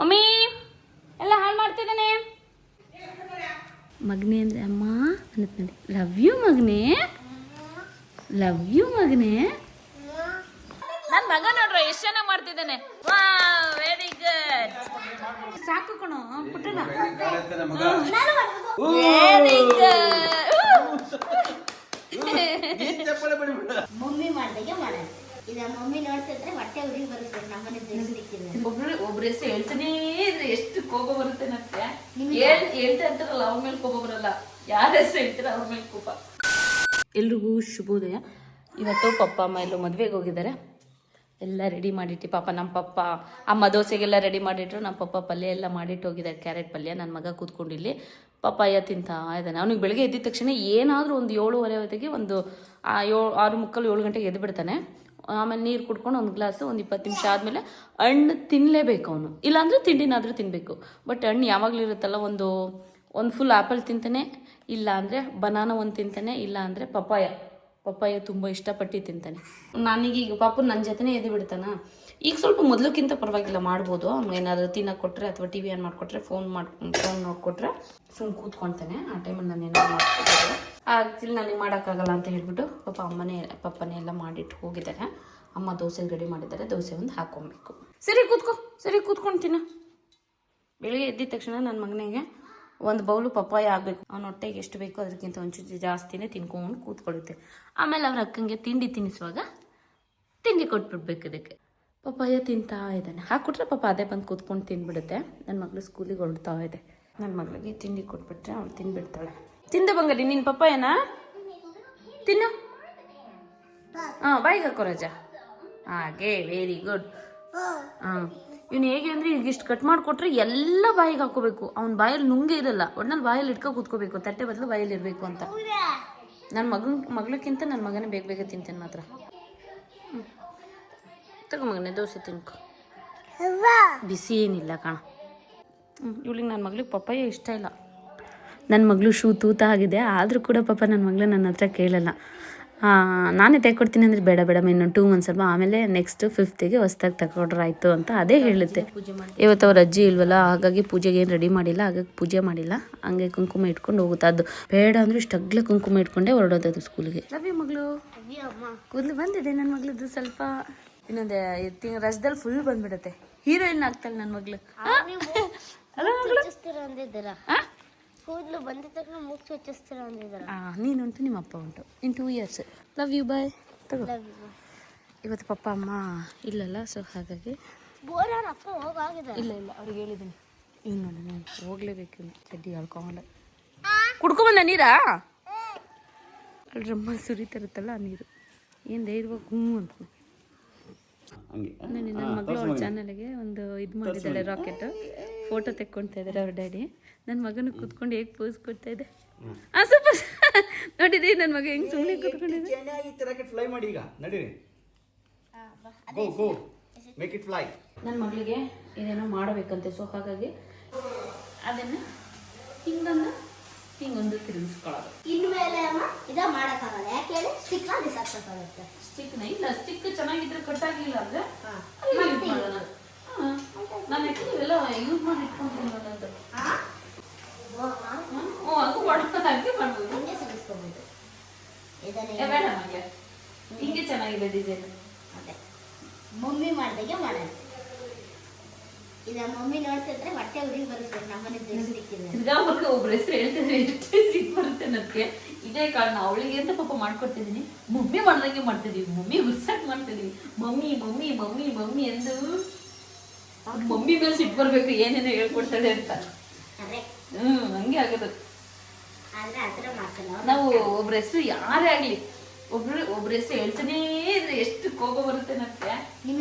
Mummy ಎಲ್ಲ ಹಾಳು ಮಾಡ್ತಿದ್ದಾನೆ. ಮಗನೇ ಅಂದರೆ ಅಮ್ಮ ಅನ್ನತ್ ನೋಡಿ. ಲವ್ ಯು ಮಗನೇ, ಲವ್ ಯು ಮಗನೇ. ನನ್ನ ಮಗ ನೋಡ್ರ ಎಷ್ಟು ಚೆನ್ನಾಗಿ ಮಾಡ್ತಿದ್ದಾನೆ. Very good. ಸಾಕು ಕಣೋ ಪುಟ್ಟಣ. Very good. ಮಮ್ಮಿ ಮಾಡ್ದಾಗೆ ಮಾಡೋದು. ಈಗ ಮಮ್ಮಿ ನೋಡ್ತಿದ್ರೆ ಹೊಟ್ಟೆ ಉರಿ ಬರುತ್ತೆ. ನಮ್ಮನೆ ಒಬ್ರ ಹೆಸರು ಹೇಳ್ತಾನೇ ಇದ್ರೆ ಎಷ್ಟು ಕೋಪ ಬರುತ್ತೆ ನನಗೆ. ಹೇಳ್ತಾ ಇರ್ತಾರಲ್ಲ ಅವ್ರ ಮೇಲೆ ಕೋಪ ಬರಲ್ಲ, ಯಾರ ಹೆಸರು ಹೇಳ್ತಾರ ಅವ್ರ ಮೇಲೆ ಕೋಪ. ಎಲ್ರಿಗೂ ಶುಭೋದಯ. ಇವತ್ತು ಪಪ್ಪ ಅಮ್ಮ ಎಲ್ಲೋ ಮದುವೆಗೆ ಹೋಗಿದ್ದಾರೆ. ಎಲ್ಲ ರೆಡಿ ಮಾಡಿಟ್ಟು ಪಾಪ ನಮ್ಮ ಪಪ್ಪ ಅಮ್ಮ ದೋಸೆಗೆಲ್ಲ ರೆಡಿ ಮಾಡಿಟ್ರು. ನಮ್ಮ ಪಪ್ಪ ಪಲ್ಯ ಎಲ್ಲ ಮಾಡಿಟ್ಟು ಹೋಗಿದ್ದಾರೆ, ಕ್ಯಾರೆಟ್ ಪಲ್ಯ. ನನ್ನ ಮಗ ಕೂತ್ಕೊಂಡಿಲ್ಲಿ ಪಪ್ಪಾಯ ತಿಂತಾ ಇದ್ದಾನೆ. ಅವ್ನಿಗೆ ಬೆಳಗ್ಗೆ ಎದ್ದಿದ ತಕ್ಷಣ ಏನಾದರೂ ಒಂದು 7:30 ಹೊತ್ತಿಗೆ ಒಂದು 6:45 7 ಗಂಟೆಗೆ ಎದ್ದು ಬಿಡ್ತಾನೆ. ಆಮೇಲೆ ನೀರು ಕುಡ್ಕೊಂಡು ಒಂದು ಗ್ಲಾಸು ಒಂದು 20 ನಿಮಿಷ ಆದಮೇಲೆ ಹಣ್ಣು ತಿನ್ನಲೇಬೇಕು ಅವನು. ಇಲ್ಲಾಂದರೆ ತಿಂಡಿನಾದರೂ ತಿನ್ನಬೇಕು. ಬಟ್ ಹಣ್ಣು ಯಾವಾಗಲೂ ಇರುತ್ತಲ್ಲ, ಒಂದು ಫುಲ್ ಆ್ಯಪಲ್ ತಿಂತಾನೆ, ಇಲ್ಲ ಅಂದರೆ ಬನಾನ ಒಂದು ತಿಂತಾನೆ, ಇಲ್ಲ ಅಂದರೆ ಪಪ್ಪಾಯ ತುಂಬ ಇಷ್ಟಪಟ್ಟು ತಿಂತಾನೆ. ನನಗೀಗ ಪಾಪು ನನ್ನ ಜೊತೆನೇ ಎದ್ದು ಬಿಡ್ತಾನ. ಈಗ ಸ್ವಲ್ಪ ಮೊದಲಕ್ಕಿಂತ ಪರವಾಗಿಲ್ಲ, ಮಾಡ್ಬೋದು. ಅವ್ನು ಏನಾದರೂ ತಿನ್ನೋಕೆ ಕೊಟ್ಟರೆ ಅಥವಾ ಟಿ ವಿ ಆನ್ ಮಾಡಿಕೊಟ್ರೆ, ಫೋನ್ ನೋಡಿಕೊಟ್ರೆ ಸುಮ್ಮನೆ ಕೂತ್ಕೊಳ್ತಾನೆ. ಆ ಟೈಮಲ್ಲಿ ನಾನು ಏನಾದ್ರು ಮಾಡ್ಕೊಬೋದು. ಆಗ್ತಿಲ್ಲ, ನನಗೆ ಮಾಡೋಕ್ಕಾಗಲ್ಲ ಅಂತ ಹೇಳ್ಬಿಟ್ಟು ಪಪ್ಪನೇ ಎಲ್ಲ ಮಾಡಿಟ್ಟು ಹೋಗಿದ್ದಾರೆ. ಅಮ್ಮ ದೋಸೆ ರೆಡಿ ಮಾಡಿದ್ದಾರೆ, ದೋಸೆ ಒಂದು ಹಾಕ್ಕೊಬೇಕು. ಸರಿ ಕೂತ್ಕೊಳ್ತೀನ. ಬೆಳಿಗ್ಗೆ ಎದ್ದಿದ ತಕ್ಷಣ ನನ್ನ ಮಗನಿಗೆ ಒಂದು ಬೌಲು ಪಪ್ಪಾಯ ಆಗಬೇಕು. ಅವ್ನ ಹೊಟ್ಟೆಗೆ ಎಷ್ಟು ಬೇಕೋ ಅದಕ್ಕಿಂತ ಒಂಚೂರು ಜಾಸ್ತಿನೇ ತಿನ್ಕೊಂಡು ಕೂತ್ಕೊಳ್ಳುತ್ತೆ. ಆಮೇಲೆ ಅವ್ರ ಅಕ್ಕಂಗೆ ತಿಂಡಿ ತಿನ್ನಿಸುವಾಗ ತಿಂಡಿ ಕೊಟ್ಬಿಡ್ಬೇಕು. ಅದಕ್ಕೆ ಪಪ್ಪಾಯ ತಿಂತಾ ಇದ್ದಾನೆ. ಹಾಕ್ಕೊಟ್ರೆ ಪಾಪ ಅದೇ ಬಂದು ಕೂತ್ಕೊಂಡು ತಿಂದ್ಬಿಡುತ್ತೆ. ನನ್ನ ಮಗಳು ಸ್ಕೂಲಿಗೆ ಹೊರಡ್ತಾ ಇದೆ. ನನ್ನ ಮಗಳಿಗೆ ತಿಂಡಿ ಕೊಟ್ಬಿಟ್ರೆ ಅವಳು ತಿಂದ್ಬಿಡ್ತಾಳೆ. ತಿಂದೆ ಬಂಗಾರಿ ನಿನ್ನ ಪಪ್ಪಾಯನ ತಿನ್ನು. ಬಾಯಿಗೆ ಹಾಕೋ ರಜಾ. ಹಾಗೆ ವೆರಿ ಗುಡ್. ಇವ್ನು ಹೇಗೆ ಅಂದರೆ ಈಗ ಇಷ್ಟು ಕಟ್ ಮಾಡಿಕೊಟ್ರೆ ಎಲ್ಲ ಬಾಯಿಗೆ ಹಾಕೋಬೇಕು. ಅವ್ನ ಬಾಯಲ್ಲಿ ನುಂಗೆ ಇರಲ್ಲ, ಒಟ್ನಲ್ಲಿ ಬಾಯಲ್ಲಿ ಇಟ್ಕೊ ಕೂತ್ಕೋಬೇಕು. ತಟ್ಟೆ ಬದಲು ಬಾಯಲ್ಲಿ ಇರಬೇಕು ಅಂತ. ನನ್ನ ಮಗಳಕ್ಕಿಂತ ನನ್ನ ಮಗನೇ ಬೇಗ ತಿಂತೇನೆ ಮಾತ್ರ. ತಗೋ ಮಗನೇ ದೋಸೆ ತಿನ್ಕೊ. ಬಿಸಿ ಏನಿಲ್ಲ ಕಣ. ಇವಳಿಗೆ ನನ್ನ ಮಗಳಿಗೆ ಪಪ್ಪಾಯ ಇಷ್ಟ ಇಲ್ಲ. ನನ್ನ ಮಗಳು ಶೂ ತೂತ ಆಗಿದೆ, ಆದರೂ ಕೂಡ ಪಾಪ ನನ್ನ ಮಗಳು ನನ್ನ ಹತ್ರ ಕೇಳಲ್ಲ. ನಾನೇ ತೆಕ್ಕೊಡ್ತೀನಿ ಅಂದರೆ ಬೇಡ ಇನ್ನೊಂದು 2 months ಅಲ್ವಾ, ಆಮೇಲೆ ನೆಕ್ಸ್ಟ್ 5th ಹೊಸ್ದಾಗಿ ತಗೊಂಡ್ರೆ ಆಯಿತು ಅಂತ ಅದೇ ಹೇಳುತ್ತೆ. ಇವತ್ತು ಅವ್ರ ಅಜ್ಜಿ ಇಲ್ವಲ್ಲ, ಹಾಗಾಗಿ ಪೂಜೆಗೆ ಏನು ರೆಡಿ ಮಾಡಿಲ್ಲ. ಹಾಗಾಗಿ ಪೂಜೆ ಮಾಡಿಲ್ಲ, ಹಂಗೆ ಕುಂಕುಮ ಇಟ್ಕೊಂಡು ಹೋಗುತ್ತೆ. ಅದು ಬೇಡ ಅಂದರೆ ಇಷ್ಟಗ್ಲೇ ಕುಂಕುಮ ಇಟ್ಕೊಂಡೇ ಹೊರಡೋದದು ಸ್ಕೂಲಿಗೆ. ರವಿ ಮಗಳು ಕೂದಲು ಬಂದಿದೆ ನನ್ನ ಮಗಳದ್ದು. ಸ್ವಲ್ಪ ಇನ್ನೊಂದು ರಸದಲ್ಲಿ ಫುಲ್ ಬಂದ್ಬಿಡುತ್ತೆ. ಹೀರೋಯಿನ್ ಆಗ್ತಾಳೆ ನನ್ನ ಮಗಳು. ಕೂದಲು ಬಂದ ತಕ್ಷಣ ಮುಚ್ಚಿ ಹಚ್ಚಿಸ್ತೀರ ಅಂದಿದ್ದಾರೆ. ನೀನುಂಟು, ನಿಮ್ಮ ಅಪ್ಪ ಉಂಟು. ಇನ್ 2 years. ಲವ್ ಯು, ಬಾಯ್. ತಗೋ. ಇವತ್ತು ಪಪ್ಪ ಅಮ್ಮ ಇಲ್ಲಲ್ಲ, ಸೊ ಹಾಗಾಗಿ ಅಪ್ಪ ಹೋಗಾಗಿದೆ. ಇಲ್ಲ ಅವ್ರಿಗೆ ಹೇಳಿದ್ದೀನಿ. ಇನ್ನು ನೋಡಿ ನಾನು ಹೋಗ್ಲೇಬೇಕು. ಇನ್ನು ಚಡ್ಡಿ ಹೇಳ್ಕೊಂಬಲ್ಲ. ಕುಡ್ಕೊಂಬಂದ ನೀರಾ? ಅಲ್ಲಿ ರಮ್ಮ ಸುರಿತಿರುತ್ತಲ್ಲ ಆ ನೀರು. ಏನು ಧೈರ್ಯವಾಗಿ ಅಂತ ನನ್ನ ಮಗಳು ಅವ್ರ ಚಾನಲ್ಗೆ ಒಂದು ಇದು ಮಾಡಿದ್ದಾಳೆ, ರಾಕೆಟ್ ಫೋಟೋ ತೆಕ್ಕೊಳ್ತಾ ಇದ್ದಾರೆ ಅವ್ರ ಡ್ಯಾಡಿ. ನನ್ನ ಮಗನ ಕೂತ್ಕೊಂಡು ಹೇಗೆ ಪೋಸ್ ಕೊಡ್ತಾ ಇದೆ. ಸೂಪರ್ ನೋಡಿದ್ರಿ ನನ್ನ ಮಗ ಹೆಂಗೆ ಸುಮ್ಮನೆ ಕೂತ್ಕೊಂಡಿದ್ದೆ. ನನ್ನ ಮಗಳಿಗೆ ಇದೇನೋ ಮಾಡಬೇಕಂತೆ, ಸೊ ಹಾಗಾಗಿ ಅದನ್ನು ಹಿಂಗೊಂದು ತಿರುಗಿಸ್ಕೊಳ್ಳೋದು. ಇನ್ಮೇಲೆ ಇದ ಮಾಡೋಕ್ಕಾಗಲ್ಲ. ಯಾಕೆ ಹೇಳಿ, ಸ್ಟಿಕ್ನ ಬಿಸಾಕ್ಬೇಕಾಗುತ್ತೆ. ಸ್ಟಿಕ್ನ ಇಲ್ಲ, ಸ್ಟಿಕ್ ಚೆನ್ನಾಗಿದ್ರೆ ಕಟ್ ಆಗಲಿಲ್ಲ ಅಂದರೆ ನಾನು ಯಾಕಂದ್ರೆ ಇವೆಲ್ಲ ಯೂಸ್ ಮಾಡಿ ಇಟ್ಕೊಂತೀನಿ. ಅದು ಹಾಗೆ ಮಾಡ್ಬೋದು. ಹಿಂಗೆ ಸಿಗಿಸ್ಕೊಬೋದು. ಬೇಡ ನನಗೆ ಹಿಂಗೆ ಚೆನ್ನಾಗಿದೆ ಡಿಸೈನ್. ಅದೇ ಮಮ್ಮಿ ಮಾಡ್ದಾಗೆ ಮಾಡೋದು. ಈಗ ಮಮ್ಮಿ ನೋಡ್ತಿದ್ರೆ ಹೊಟ್ಟೆ ಉರಿ ಬರುತ್ತೆ. ನಮ್ಮನೆ ತಿರ್ಗಾವಾಗ ಒಬ್ರ ಹೆಸರು ಹೇಳ್ತಿದ್ರೆ ಎಷ್ಟು ಸಿಟ್ಟು ಬರುತ್ತೆ ನನಗೆ. ಇದೇ ಕಾರಣ ಅವಳಿಗೆ ಅಂತ ಪಾಪ ಮಾಡ್ಕೊಡ್ತಿದ್ದೀನಿ. ಮಮ್ಮಿ ಮಾಡ್ದಂಗೆ ಮಾಡ್ತಿದೀವಿ, ಮಮ್ಮಿ ಹುರ್ಸಾಕ್ ಮಾಡ್ತಿದೀವಿ. ಮಮ್ಮಿ ಎಂದು ಮಮ್ಮಿ ಮೇಲೆ ಸಿಟ್ಟು ಬರ್ಬೇಕು, ಏನೇನೋ ಹೇಳ್ಕೊಡ್ತಾಳೆ ಅಂತ. ಹಂಗೆ ಆಗೋದು. ನಾವು ಒಬ್ರ ಹೆಸರು ಯಾರೇ ಆಗ್ಲಿ, ಒಬ್ರ ಹೆಸರು ಹೇಳ್ತಾನೇ ಇದ್ರೆ ಎಷ್ಟು ಕೋಪ ಬರುತ್ತೆ ನನಗೆ.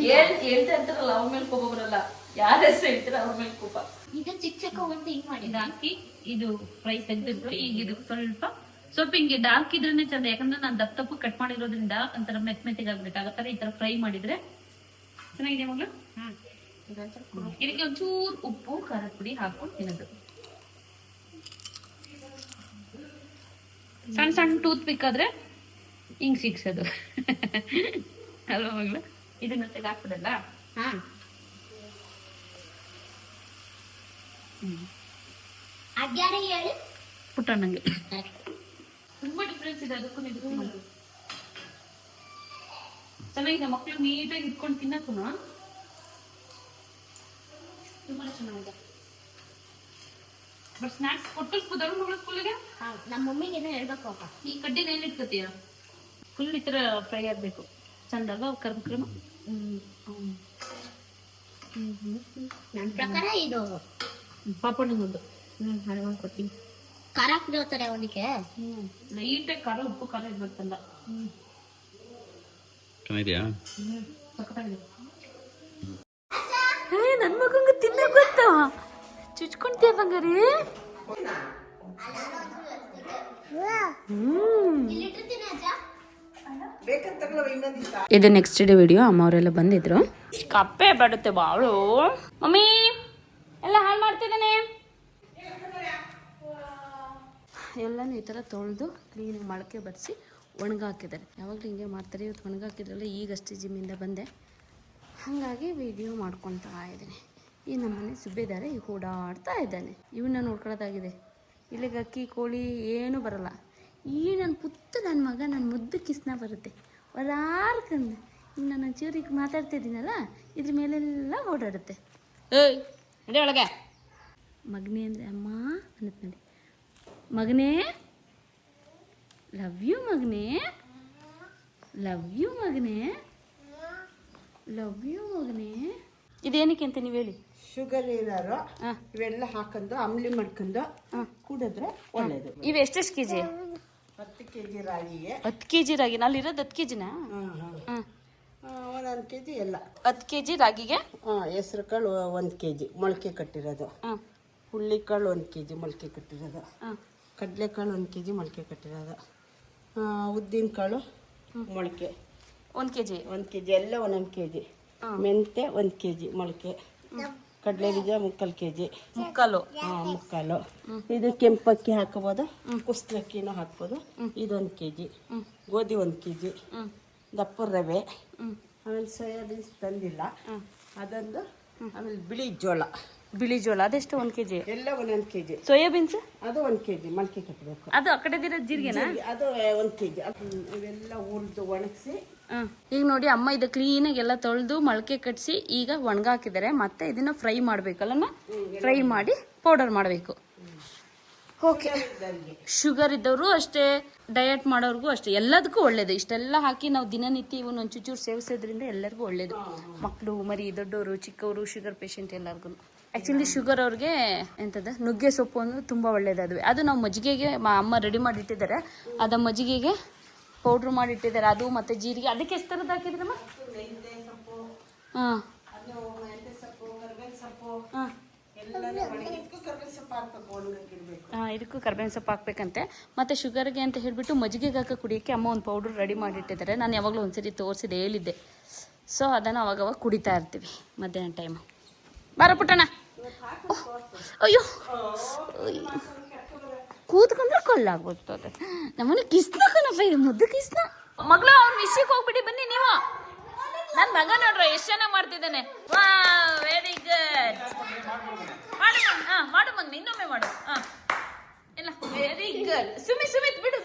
ಹೇಳ್ತಾ ಇರ್ತಾರಲ್ಲ ಅವ್ರ ಮೇಲೆ ಕೋಪ ಬರಲ್ಲ, ಯಾರ ಹೆಸರು ಹೇಳ್ತಾರ ಅವ್ರ ಮೇಲೆ ಕೋಪ. ಈಗ ಚಿಕ್ಕ ಒಂದು ಹಿಂಗ್ ಮಾಡಿ ಹಾಕಿ ಇದು ಫ್ರೈ ತೆಗೆದಿಟ್ಟು ಈಗ ಇದು ಸ್ವಲ್ಪ ಹಿಂಗೆ ಡಾರ್ಕ್ ಇದ್ರೇನೆ ಚಂದ. ಯಾಕಂದ್ರೆ ನಾನು ದಪ್ಪ ಕಟ್ ಮಾಡಿರೋದ್ರಿಂದ ಒಂಥರ ಮೆತ್ತಗಾಗ್ಬೇಕು. ಆಗತ್ತರ ಈ ತರ ಫ್ರೈ ಮಾಡಿದ್ರೆ ಚೆನ್ನಾಗಿದೆ ಮಗಳು. ಇದಕ್ಕೆ ಒಂಚೂರು ಉಪ್ಪು ಖಾರದ ಪುಡಿ ಹಾಕೊಂಡು ತಿನ್ನೋದು. ಸಣ್ಣ ಟೂತ್ ಪಿಕ್ ಆದ್ರೆ ಹಿಂಗ್ ಸಿಕ್ಸೋದು ಅಲ್ವಾ ಮಗಳು. ಇದನ್ನ ತೆಗೆದಾಕ್ಬಿಡಲ್ಲ. ಅದ್ಯಾರೇ ಹೇಳಿ ಪುಟ್ಟಣ್ಣಂಗೆ ತುಂಬಾ ಡಿಫ್ರೆನ್ಸ್ ಇದೆ ಅದಕ್ಕೂ ಇದಕ್ಕೂ ಚೆನ್ನಾಗಿದೆ. ಮಕ್ಳು ನೀಟಾಗಿ ಇಟ್ಕೊಂಡು ತಿನ್ನಕ್ಕೂ ತುಂಬಾ ಚೆನ್ನಾಗಿದೆ. ಬಟ್ ಸ್ನಾಕ್ಸ್ ಕೊಟ್ಟಿಸ್ಬೋದ ಮಗಳ ಸ್ಕೂಲಿಗೆ? ನಮ್ಮ ಮಮ್ಮಿಗೆ ಏನೋ ಹೇಳ್ಬೇಕು ಅಪ್ಪ. ಈ ಕಡ್ಡಿನ ಏನ್ ಇಟ್ಕೋತೀಯ? ಫುಲ್ ಈ ತರ ಫ್ರೈ ಆಗ್ಬೇಕು ಚಂದ ಅಲ್ವಾ? ಕರ್ಮ ನನ್ನ ಪ್ರಕಾರ ಇದು ಪಾಪಣ್ಣನೊಂದು ಹನುಮಾನ್ ಕೊಡ್ತೀನಿ. ಖಾರ ಹಾಕ್ತಾರೆ ಅವನಿಗೆ. ಲೈಟಾಗಿ ಖಾರ ಉಪ್ಪು ಖಾರ ಇರ್ಬೇಕಲ್ಲ. ಚೆನ್ನಾಗಿದೆಯಾ? ನನ್ ಮಗಂಗ ತಿನ್ನ ಗೊತ್ತಾ? ಚುಚ್ಕೊಂತೀಯ ಬಂಗಾರಿ? ಇದು ನೆಕ್ಸ್ಟ್ ಡೇ ವಿಡಿಯೋ. ಅಮ್ಮ ಅವರೆಲ್ಲ ಬಂದಿದ್ರು. ಕಪ್ಪೆ ಬಡುತ್ತೆ ಬಾಳು. ಮಮ್ಮಿ ಎಲ್ಲ ಹಾಳು ಮಾಡ್ತಿದ್ದಾನೆ. ಎಲ್ಲನೂ ಈ ಥರ ತೊಳೆದು ಕ್ಲೀನಾಗಿ ಮೊಳಕೆ ಬರೆಸಿ ಒಣಗಾಕಿದ್ದಾರೆ. ಯಾವಾಗಲೂ ಹಿಂಗೆ ಮಾಡ್ತಾರೆ. ಇವತ್ತು ಒಣಗಾಕಿದ್ರಲ್ಲ, ಈಗಷ್ಟೇ ಜಿಮ್ಮಿಂದ ಬಂದೆ, ಹಾಗಾಗಿ ವಿಡಿಯೋ ಮಾಡ್ಕೊತಾ ಇದ್ದೀನಿ. ಈ ನಮ್ಮನೆ ಸುಬ್ಬೇದಾರೆ ಈಗ ಓಡಾಡ್ತಾ ಇದ್ದಾನೆ. ಇವನ್ನ ನೋಡ್ಕೊಳ್ಳೋದಾಗಿದೆ. ಇಲ್ಲಿಗೆ ಅಕ್ಕಿ ಕೋಳಿ ಏನೂ ಬರಲ್ಲ. ಈ ನನ್ನ ಪುತ್ತ ನನ್ನ ಮಗ ನನ್ನ ಮುದ್ದು ಕಿಸ್ನ ಬರುತ್ತೆ ಒರಾರ್ಕಂದು. ಈಗ ನಾನು ಚೂರಿಗೆ ಮಾತಾಡ್ತಿದ್ದೀನಲ್ಲ, ಇದ್ರ ಮೇಲೆಲ್ಲ ಓಡಾಡುತ್ತೆ. ಏಯ್ ನಡಿ ಒಳಗೆ. ಮಗನೇ ಅಂದರೆ ಅಮ್ಮ ಅನ್ನತ್ ನೋಡಿ. ಮಗನೇ ಲವ್ ಯು ಮಗನೇ, ಲವ್ ಯು ಮಗನೇ, ಲವ್ ಯು ಮಗನೇ. ಇದೇನಕ್ಕೆ ಅಂತ ನೀವು ಹೇಳಿ. ಶುಗರ್ ಇರೋರು ಇವೆಲ್ಲ ಹಾಕೊಂಡು ಅಂಬ್ಲಿ ಮಾಡ್ಕೊಂಡು ಕುಡಿದ್ರೆ ಒಳ್ಳೇದು. ಇವು ಎಷ್ಟೆಷ್ಟು ಕೆಜಿ? 10 kg ರಾಗಿಗೆ 10 kg ರಾಗಿ. ನಲ್ಲಿರೋದು 10 kgನಾ? ಒಂದೊಂದು kg ಎಲ್ಲ 10 kg ರಾಗಿಗೆ ಹೆಸರು ಕಾಳು 1 kg ಮೊಳಕೆ ಕಟ್ಟಿರೋದು, ಹುಳ್ಳಿಕಾಳು 1 kg ಮೊಳಕೆ ಕಟ್ಟಿರೋದು, ಕಡಲೆಕಾಳು 1 kg ಮೊಳಕೆ ಕಟ್ಟಿರೋದು, ಉದ್ದಿನ ಕಾಳು ಮೊಳಕೆ 1 kg, 1 kg ಎಲ್ಲ 1 kg, ಮೆಂತೆ 1 kg ಮೊಳಕೆ, ಕಡಲೆ ಬೀಜ 3/4 kg, ಮುಕ್ಕಾಲು. ಇದು ಕೆಂಪಕ್ಕಿ ಹಾಕೋಬೋದು, ಕುಸ್ಲಕ್ಕಿನೂ ಹಾಕ್ಬೋದು. ಇದು 1 kg, ಗೋಧಿ 1 kg, ದಪ್ಪ ರವೆ, ಆಮೇಲೆ ಸೋಯಾಬೀನ್ಸ್ ತಂದಿಲ್ಲ ಅದೊಂದು, ಆಮೇಲೆ ಬಿಳಿ ಜೋಳ ಅದೆಷ್ಟು 1 kg? ಎಲ್ಲ 1 kg. ಸೋಯಾಬೀನ್ಸ್ ಅದು 1 kg ಮೊಳಕೆ ಕಟ್ಟಬೇಕು. ಅದು ಆ ಕಡೆ ಜೀರಿಗೆನಾ? ಅದು 1 kg. ಇವೆಲ್ಲ ಹುರಿದು ಒಣಗಿಸಿ ಈಗ ನೋಡಿ ಅಮ್ಮ ಇದು ಕ್ಲೀನಾಗಿ ಎಲ್ಲ ತೊಳೆದು ಮೊಳಕೆ ಕಟ್ಟಿಸಿ ಈಗ ಒಣಗಾಕಿದ್ದಾರೆ. ಮತ್ತೆ ಇದನ್ನ ಫ್ರೈ ಮಾಡ್ಬೇಕಲ್ಲ, ಫ್ರೈ ಮಾಡಿ ಪೌಡರ್ ಮಾಡಬೇಕು. ಓಕೆ, ಶುಗರ್ ಇದ್ದವರು ಅಷ್ಟೇ, ಡಯಟ್ ಮಾಡೋರ್ಗೂ ಅಷ್ಟೇ, ಎಲ್ಲದಕ್ಕೂ ಒಳ್ಳೇದು. ಇಷ್ಟೆಲ್ಲ ಹಾಕಿ ನಾವು ದಿನನಿತ್ಯ ಇವನ್ನ ಒಂದು ಚೂರು ಸೇವಿಸೋದ್ರಿಂದ ಎಲ್ಲರಿಗೂ ಒಳ್ಳೇದು. ಮಕ್ಕಳು, ಮರಿ, ದೊಡ್ಡವರು, ಚಿಕ್ಕವರು, ಶುಗರ್ ಪೇಷಂಟ್ ಎಲ್ಲರಿಗೂ. ಆ್ಯಕ್ಚುಲಿ ಶುಗರ್ ಅವ್ರಿಗೆ ಎಂಥದ ನುಗ್ಗೆ ಸೊಪ್ಪು ಅಂದ್ರೆ ತುಂಬ ಒಳ್ಳೇದು. ಅದು ನಾವು ಮಜ್ಜಿಗೆಗೆ ಅಮ್ಮ ರೆಡಿ ಮಾಡಿ ಇಟ್ಟಿದ್ದಾರೆ. ಅದ ಮಜ್ಜಿಗೆಗೆ ಪೌಡ್ರ್ ಮಾಡಿ ಇಟ್ಟಿದ್ದಾರೆ. ಅದು ಮತ್ತು ಜೀರಿಗೆ. ಅದಕ್ಕೆ ಎಷ್ಟು ಥರದ್ದು ಹಾಕಿದ್ರಮ್ಮ? ಹಾಂ ಇದಕ್ಕೂ ಕರ್ಬೇವಿನ ಸೊಪ್ಪು ಹಾಕ್ಬೇಕಂತೆ. ಮತ್ತು ಶುಗರ್ಗೆ ಅಂತ ಹೇಳಿಬಿಟ್ಟು ಮಜ್ಜಿಗೆಗೆ ಹಾಕಿ ಕುಡಿಯೋಕ್ಕೆ ಅಮ್ಮ ಒಂದು ಪೌಡ್ರ್ ರೆಡಿ ಮಾಡಿಟ್ಟಿದ್ದಾರೆ. ನಾನು ಯಾವಾಗಲೂ ಒಂದ್ಸರಿ ತೋರಿಸಿದೆ, ಹೇಳಿದ್ದೆ. ಸೊ ಅದನ್ನು ಅವಾಗವಾಗ ಕುಡಿತಾ ಇರ್ತೀವಿ ಮಧ್ಯಾಹ್ನ ಟೈಮು. ಬಾರ ಪುಟ್ಟಣ. ಅಯ್ಯೋ ಕೂತ್ಕೊಂಡ್ರೆ ಕೊಲ್ಲಾಗ್ಬಿಡ್ತದೆ. ನಮ್ಮನೆ ಕಿಸ್ನ ಕಣಪ್ಪ, ಇದು ಮುದ್ದು ಕಿಸ್ನ. ಮಗಳು ಅವ್ನ ವಿಷಯಕ್ಕೆ ಹೋಗ್ಬಿಟ್ಟು ಬನ್ನಿ ನೀವು. ನನ್ನ ಮಗ ನೋಡ್ರ ಎಷ್ಟು ಚೆನ್ನಾಗಿ ಮಾಡ್ತಿದ್ದಾನೆ. ವಾ ವೆರಿ ಗುಡ್. ಮಾಡು ಮಗ, ಇನ್ನೊಮ್ಮೆ ಮಾಡು. ಇಲ್ಲ ವೆರಿ ಗುಡ್. ಸುಮಿತ್ ಬಿಡು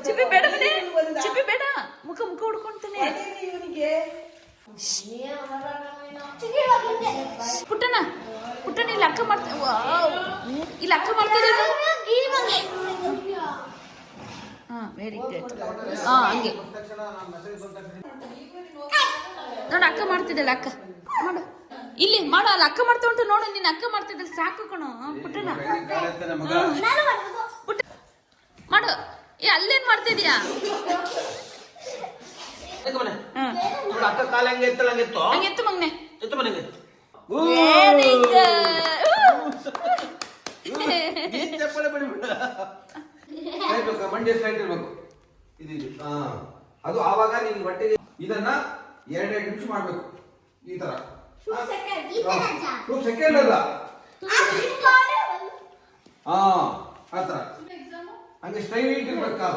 ಚಿಪ್ಪಿ ಬೇಡ, ಬನ್ನಿ ಚಿಪ್ಪಿ ಬೇಡ. ಮುಖ ಹುಡ್ಕೊಂತಾನೆ. ಪುಟ್ಟಣ ಇಲ್ಲಿ ಅಕ್ಕ ಇಲ್ಲಿ ಅಕ್ಕ ಮಾಡ್ತಿದ್ದ. Very good. ಹಂಗೆ ನೋಡು, ಅಕ್ಕ ಮಾಡ್ತಿದ್ದಲ್ಲ. ಅಕ್ಕ ಮಾಡು, ಇಲ್ಲಿ ಮಾಡು. ಅಲ್ಲಿ ಅಕ್ಕ ಮಾಡ್ತಾ ಉಂಟು ನೋಡು. ನಿನ್ನ ಅಕ್ಕ ಮಾಡ್ತಿದ್ದಲ್ಲ, ಸಾಕು ಕಣು ಪುಟ್ಟಣ. ಮಾಡು. ಅಲ್ಲೇನ್ ಮಾಡ್ತಿದ್ಯಾ? ಹಂಗೆತ್ತು ಮಗ್ನೆ. ವೆರಿ ಅದು ಆವಾಗ ನೀನ್ ಹೊಟ್ಟೆಗೆ ಇದನ್ನ 2 ನಿಮಿಷ ಮಾಡ್ಬೇಕು. ಈ ತರ 2 ಸೆಕೆಂಡ್ ಅಲ್ಲ, ಆತರ ಹಂಗೆ ಸ್ಟ್ರೈಟ್ ಇರ್ಬೇಕು.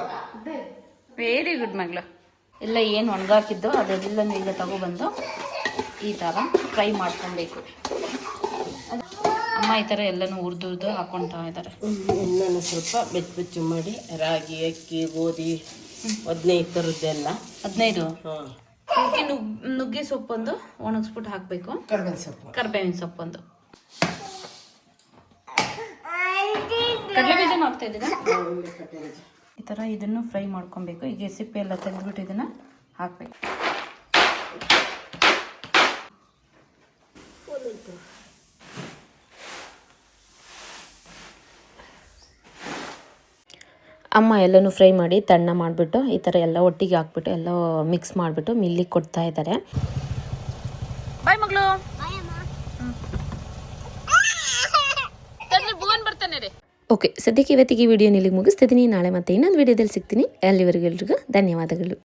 ವೆರಿ ಗುಡ್ ಮಗ್ಳು. ಎಲ್ಲ ಏನು ಒಣಗಾಕಿದ್ದು ಅದೆಲ್ಲ ಈಗ ತಗೊಬಂದು ಈ ಥರ ಫ್ರೈ ಮಾಡ್ಕೊಬೇಕು. ಅಮ್ಮ ಈ ಥರ ಎಲ್ಲನೂ ಹುರಿದು ಹಾಕ್ಕೊಳ್ತಾ ಇದ್ದಾರೆ. ಇನ್ನೂ ಸ್ವಲ್ಪ ಬೆಚ್ಚು ಮಾಡಿ ರಾಗಿ, ಅಕ್ಕಿ, ಗೋಧಿ 15 ಥರದ್ದೆಲ್ಲ 15. ಹಾಂ. ಇದಕ್ಕೆ ನುಗ್ಗೆ ಸೊಪ್ಪೊಂದು ಒಣಗಿಸ್ಬಿಟ್ಟು ಹಾಕಬೇಕು. ಕರ್ಬೇವಿನ ಸೊಪ್ಪೊಂದು. ಕಡಲೆಬೀಜನೂ ಹಾಕ್ತಾ ಇದ್ದೀರಾ? ಈ ಥರ ಇದನ್ನು ಫ್ರೈ ಮಾಡ್ಕೊಬೇಕು. ಈಗ ಸಿಪ್ಪೆ ಎಲ್ಲ ತೆಗೆದ್ಬಿಟ್ಟು ಇದನ್ನು ಹಾಕಬೇಕು. ಅಮ್ಮ ಎಲ್ಲನೂ ಫ್ರೈ ಮಾಡಿ ತಣ್ಣ ಮಾಡಿಬಿಟ್ಟು ಈ ಥರ ಎಲ್ಲ ಒಟ್ಟಿಗೆ ಹಾಕ್ಬಿಟ್ಟು ಎಲ್ಲ ಮಿಕ್ಸ್ ಮಾಡಿಬಿಟ್ಟು ಮಿಲ್ಲಿಗೆ ಕೊಡ್ತಾ ಇದ್ದಾರೆ. ಬಾಯ್ ಮಗಳು. ಓಕೆ, ಸದ್ಯಕ್ಕೆ ಇವತ್ತಿಗೆ ವಿಡಿಯೋ ಇಲ್ಲಿಗೆ ಮುಗಿಸ್ತಿದ್ದೀನಿ. ನಾಳೆ ಮತ್ತೆ ಇನ್ನೊಂದು ವಿಡಿಯೋದಲ್ಲಿ ಸಿಗ್ತೀನಿ. ಅಲ್ಲಿವರೆಗೂ ಎಲ್ರಿಗೂ ಧನ್ಯವಾದಗಳು.